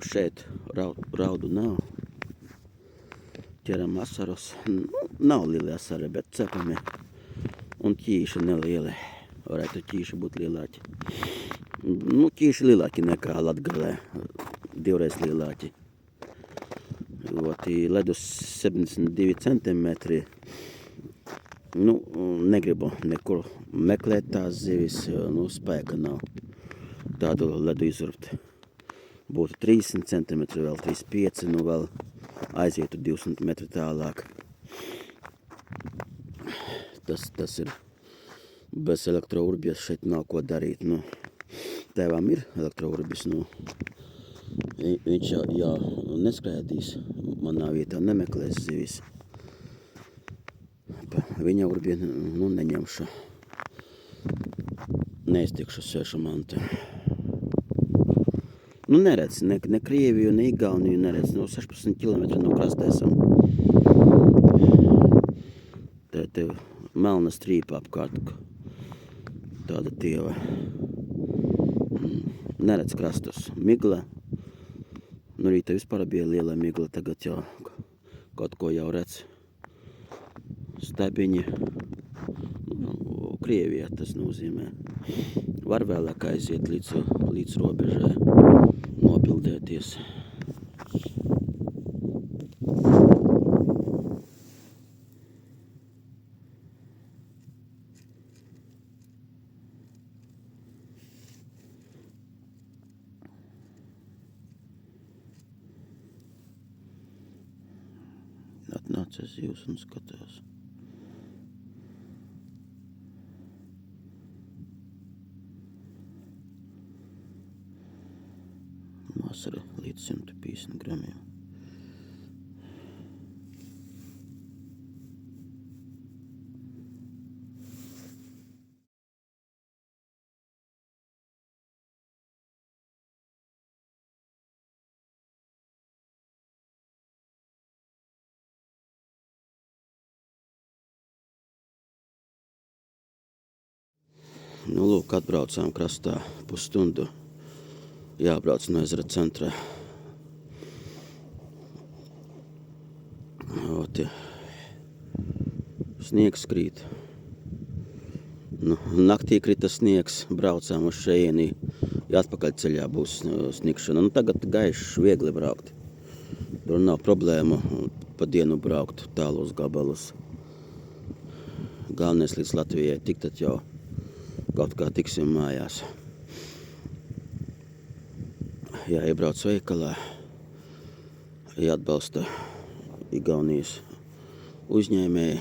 šeit raudu nav. Ķeram asaras. Nav lieli asari, bet cepami. Un ķīši nelieli. Varētu ķīši būt lielāki. Ķīši lielāki nekā Latgalē. 2 reizes lielāki. Ledus 72 centimetri. Negribu nekur meklēt tās zivis, spēka nav tādu ledu izurbt. Būtu 300 centimetri, vēl 35, vēl aizietu 200 metri tālāk. Tas ir bez elektrourbies, šeit nav ko darīt. Tēvam ir elektrourbies, viņš jau neskrēdīs, manā vietā nemeklēs zivis. Viņa urbie neņemšu. Neiztikšu svešu mantu. Neredz, ne Krieviju, ne Igauniju neredz. 16 km no krasta esam. Te melna strīpa apkārt. Tāda tieva. Neredz krastus. Migla. Rīta vispār bija liela migla. Tagad jau kaut ko jau redz. Stabiņi. Krievijā tas nozīmē. Var vēlāk aiziet līdz robežai. Nopildēties. Atnācies jūs un skatās. Vasara līdz 150 gramiem. Lūk, atbraucām krastā pusstundu. Jābrauc no ezera centra. Sniegs krīt. Naktī krita sniegs, braucām uz šejieni. Atpakaļ ceļā būs sniegšana. Tagad gaišs, viegli braukt. Tur nav problēmu pa dienu braukt tālos gabalus. Galvenais līdz Latvijai tik, tad jau kaut kā tiksim mājās. Jāiebrauc veikalā, jāatbalsta Igaunijas uzņēmēji.